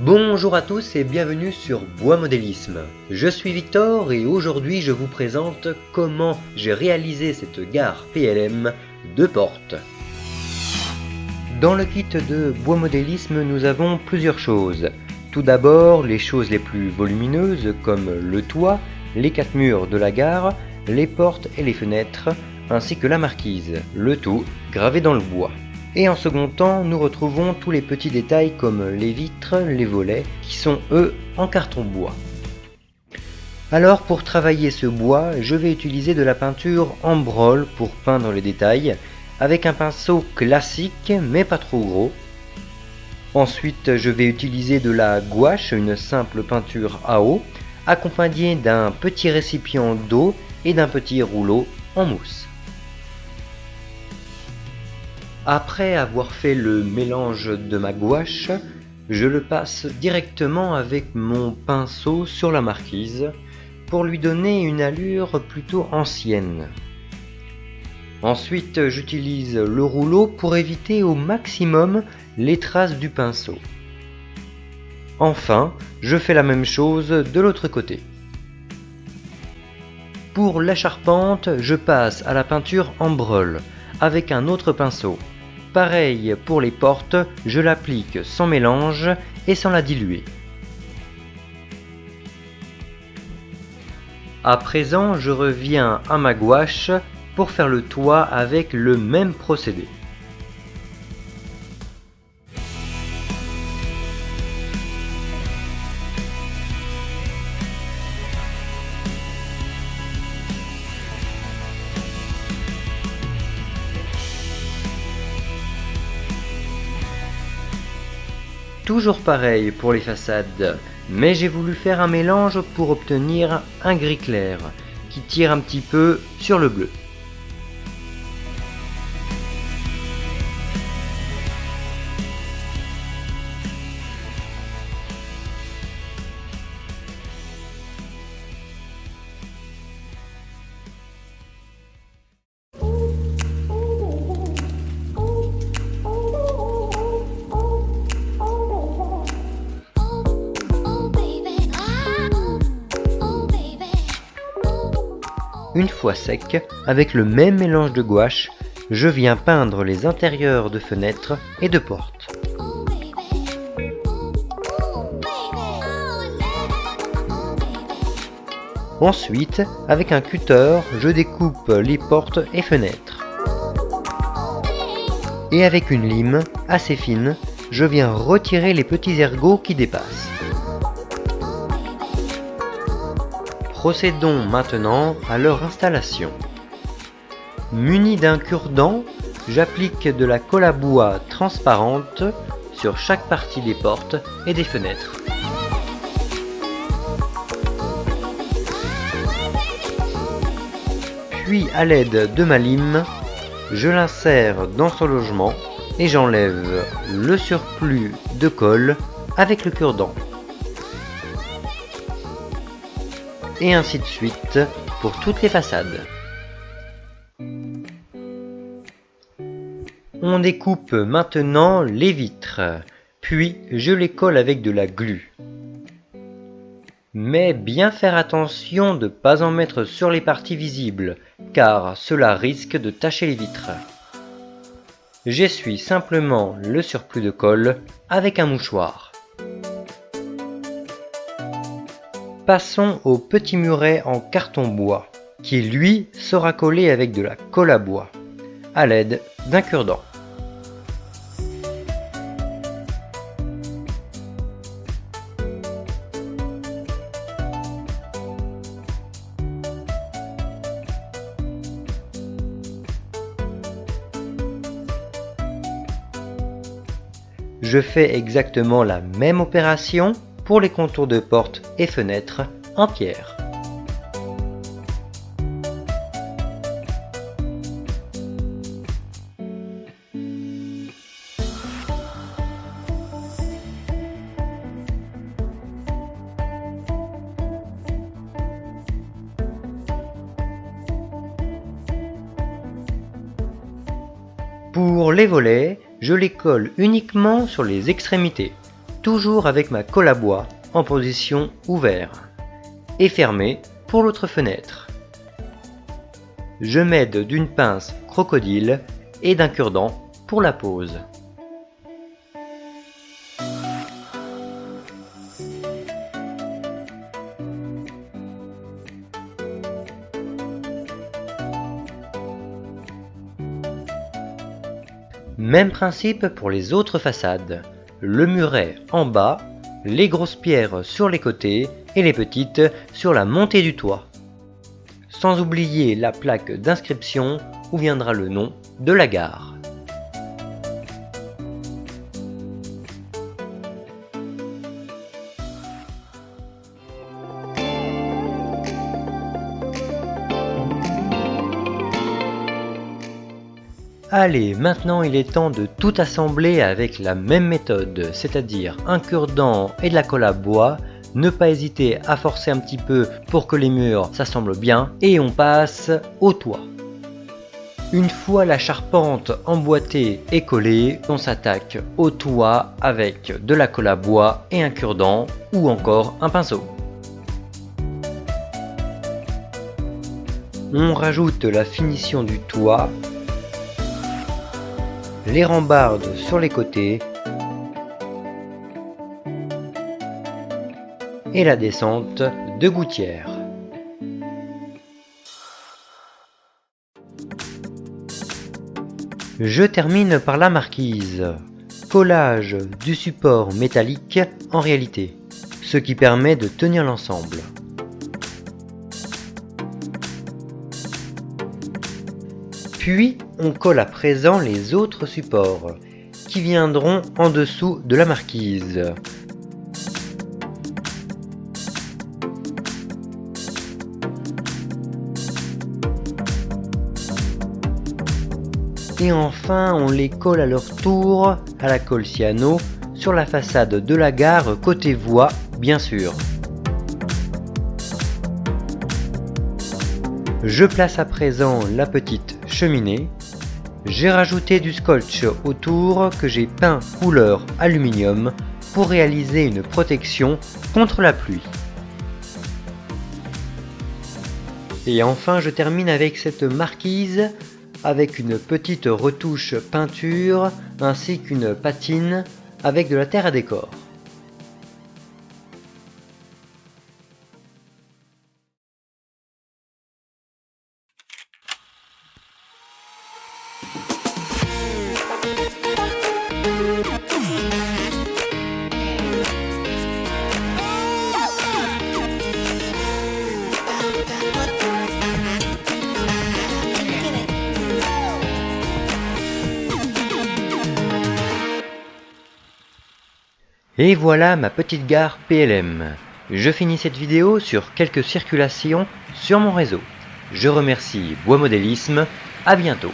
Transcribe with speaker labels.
Speaker 1: Bonjour à tous et bienvenue sur Bois Modélisme. Je suis Victor et aujourd'hui je vous présente comment j'ai réalisé cette gare PLM de portes. Dans le kit de Bois Modélisme, nous avons plusieurs choses. Tout d'abord, les choses les plus volumineuses comme le toit, les 4 murs de la gare, les portes et les fenêtres, ainsi que la marquise, le tout gravé dans le bois. Et en second temps, nous retrouvons tous les petits détails comme les vitres, les volets, qui sont eux en carton bois. Alors pour travailler ce bois, je vais utiliser de la peinture en brol pour peindre les détails, avec un pinceau classique mais pas trop gros. Ensuite, je vais utiliser de la gouache, une simple peinture à eau, accompagnée d'un petit récipient d'eau et d'un petit rouleau en mousse. Après avoir fait le mélange de ma gouache, je le passe directement avec mon pinceau sur la marquise pour lui donner une allure plutôt ancienne. Ensuite, j'utilise le rouleau pour éviter au maximum les traces du pinceau. Enfin, je fais la même chose de l'autre côté. Pour la charpente, je passe à la peinture en brol avec un autre pinceau. Pareil pour les portes, je l'applique sans mélange et sans la diluer. À présent, je reviens à ma gouache pour faire le toit avec le même procédé. Toujours pareil pour les façades, mais j'ai voulu faire un mélange pour obtenir un gris clair qui tire un petit peu sur le bleu. Une fois sec, avec le même mélange de gouache, je viens peindre les intérieurs de fenêtres et de portes. Ensuite, avec un cutter, je découpe les portes et fenêtres. Et avec une lime assez fine, je viens retirer les petits ergots qui dépassent. Procédons maintenant à leur installation. Muni d'un cure-dent, j'applique de la colle à bois transparente sur chaque partie des portes et des fenêtres. Puis à l'aide de ma lime, je l'insère dans son logement et j'enlève le surplus de colle avec le cure-dent. Et ainsi de suite pour toutes les façades. On découpe maintenant les vitres, puis je les colle avec de la glu. Mais bien faire attention de ne pas en mettre sur les parties visibles, car cela risque de tacher les vitres. J'essuie simplement le surplus de colle avec un mouchoir. Passons au petit muret en carton bois, qui lui sera collé avec de la colle à bois, à l'aide d'un cure-dent. Je fais exactement la même opération pour les contours de portes et fenêtres en pierre. Pour les volets, je les colle uniquement sur les extrémités, toujours avec ma colle à bois en position ouverte et fermée pour l'autre fenêtre. Je m'aide d'une pince crocodile et d'un cure-dent pour la pose. Même principe pour les autres façades. Le muret en bas, les grosses pierres sur les côtés et les petites sur la montée du toit. Sans oublier la plaque d'inscription où viendra le nom de la gare. Allez, maintenant il est temps de tout assembler avec la même méthode, c'est-à-dire un cure-dent et de la colle à bois. Ne pas hésiter à forcer un petit peu pour que les murs s'assemblent bien et on passe au toit. Une fois la charpente emboîtée et collée, on s'attaque au toit avec de la colle à bois et un cure-dent ou encore un pinceau. On rajoute la finition du toit, les rambardes sur les côtés et la descente de gouttière. Je termine par la marquise, collage du support métallique en réalité, ce qui permet de tenir l'ensemble. Puis on colle à présent les autres supports qui viendront en dessous de la marquise. Et enfin on les colle à leur tour à la colle cyano sur la façade de la gare côté voie bien sûr. Je place à présent la petite cheminée. J'ai rajouté du scotch autour que j'ai peint couleur aluminium pour réaliser une protection contre la pluie. Et enfin je termine avec cette marquise avec une petite retouche peinture ainsi qu'une patine avec de la terre à décor. Et voilà ma petite gare PLM. Je finis cette vidéo sur quelques circulations sur mon réseau. Je remercie Bois Modélisme, à bientôt.